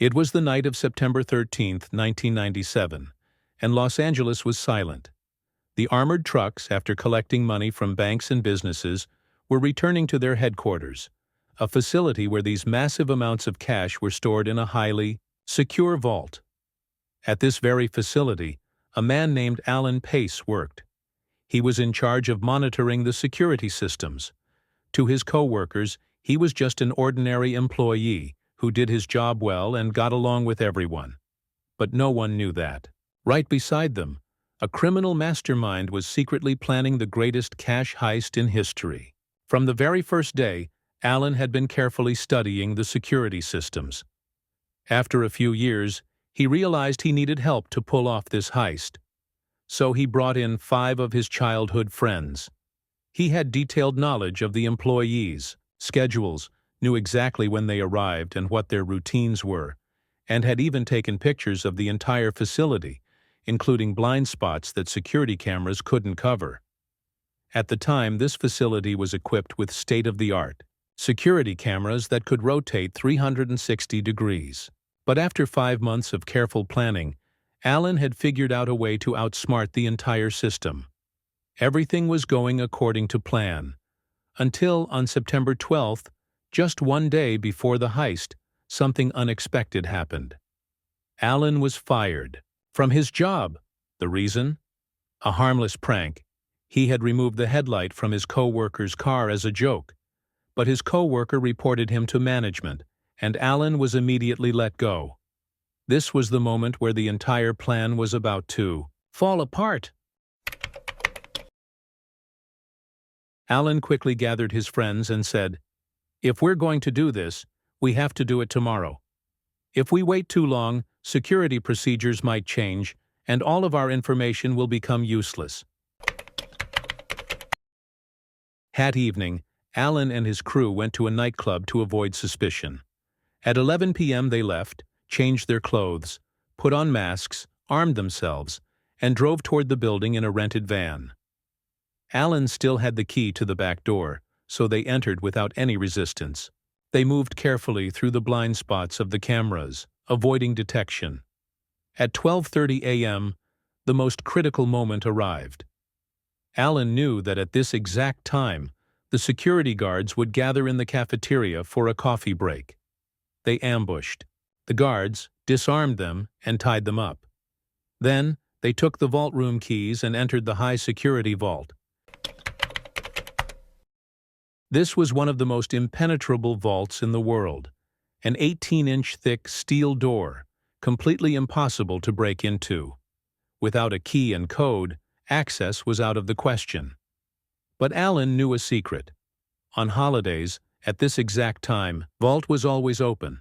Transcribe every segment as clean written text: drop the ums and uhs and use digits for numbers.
It was the night of September 13, 1997, and Los Angeles was silent. The armored trucks, after collecting money from banks and businesses, were returning to their headquarters, a facility where these massive amounts of cash were stored in a highly secure vault. At this very facility, a man named Alan Pace worked. He was in charge of monitoring the security systems. To his co-workers, he was just an ordinary employee who did his job well and got along with everyone. But no one knew that. Right beside them, a criminal mastermind was secretly planning the greatest cash heist in history. From the very first day, Alan had been carefully studying the security systems. After a few years, he realized he needed help to pull off this heist. So he brought in 5 of his childhood friends. He had detailed knowledge of the employees, schedules, knew exactly when they arrived and what their routines were, and had even taken pictures of the entire facility, including blind spots that security cameras couldn't cover. At the time, this facility was equipped with state-of-the-art security cameras that could rotate 360 degrees. But after 5 months of careful planning, Alan had figured out a way to outsmart the entire system. Everything was going according to plan. Until on September 12th, just one day before the heist, something unexpected happened. Alan was fired from his job. The reason? A harmless prank. He had removed the headlight from his co-worker's car as a joke, but his co-worker reported him to management, and Alan was immediately let go. This was the moment where the entire plan was about to fall apart. Alan quickly gathered his friends and said, "If we're going to do this, we have to do it tomorrow. If we wait too long, security procedures might change, and all of our information will become useless." That evening, Alan and his crew went to a nightclub to avoid suspicion. At 11 p.m. they left, changed their clothes, put on masks, armed themselves, and drove toward the building in a rented van. Alan still had the key to the back door, so they entered without any resistance. They moved carefully through the blind spots of the cameras, avoiding detection. At 12:30 a.m., the most critical moment arrived. Alan knew that at this exact time, the security guards would gather in the cafeteria for a coffee break. They ambushed. The guards disarmed them and tied them up. Then, they took the vault room keys and entered the high-security vault. This was one of the most impenetrable vaults in the world, an 18-inch thick steel door, completely impossible to break into. Without a key and code, access was out of the question. But Alan knew a secret. On holidays, at this exact time, vault was always open.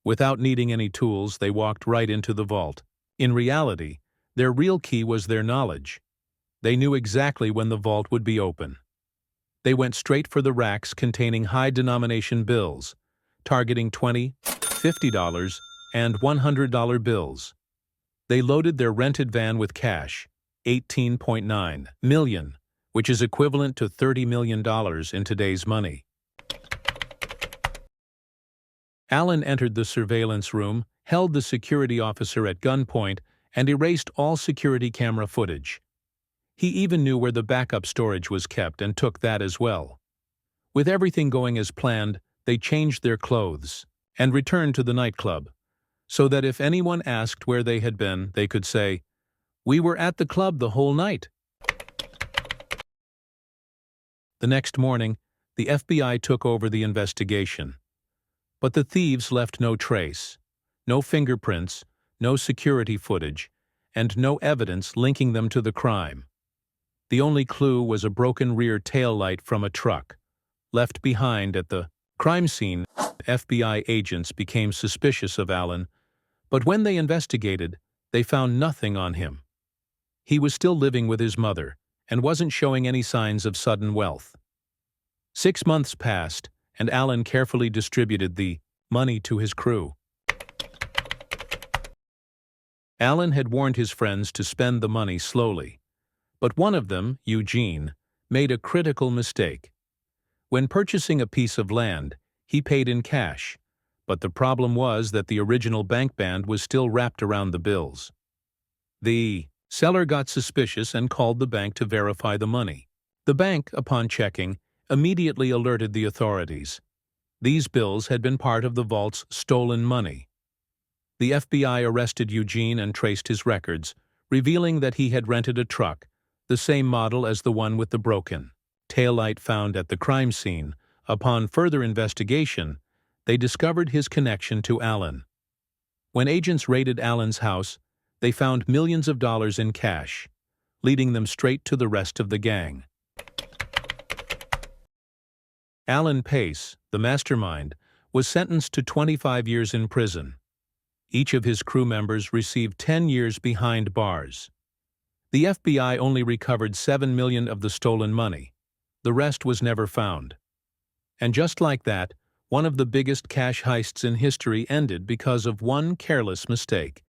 Without needing any tools, they walked right into the vault. In reality, their real key was their knowledge. They knew exactly when the vault would be open. They went straight for the racks containing high-denomination bills, targeting $20, $50, and $100 bills. They loaded their rented van with cash, $18.9 million, which is equivalent to $30 million in today's money. Alan entered the surveillance room, held the security officer at gunpoint, and erased all security camera footage. He even knew where the backup storage was kept and took that as well. With everything going as planned, they changed their clothes and returned to the nightclub, so that if anyone asked where they had been, they could say, "We were at the club the whole night." The next morning, the FBI took over the investigation. But the thieves left no trace, no fingerprints, no security footage, and no evidence linking them to the crime. The only clue was a broken rear taillight from a truck, left behind at the crime scene. FBI agents became suspicious of Alan, but when they investigated, they found nothing on him. He was still living with his mother and wasn't showing any signs of sudden wealth. 6 months passed, and Alan carefully distributed the money to his crew. Alan had warned his friends to spend the money slowly. But one of them, Eugene, made a critical mistake. When purchasing a piece of land, he paid in cash, But the problem was that the original bank band was still wrapped around the bills. The seller got suspicious and called the bank to verify the money. The bank, upon checking, immediately alerted the authorities. These bills had been part of the vault's stolen money. The FBI arrested Eugene and traced his records, revealing that he had rented a truck, the same model as the one with the broken taillight found at the crime scene. Upon further investigation, they discovered his connection to Alan. When agents raided Alan's house, they found millions of dollars in cash, leading them straight to the rest of the gang. Alan Pace, the mastermind, was sentenced to 25 years in prison. Each of his crew members received 10 years behind bars. The FBI only recovered $7 million of the stolen money. The rest was never found. And just like that, one of the biggest cash heists in history ended because of one careless mistake.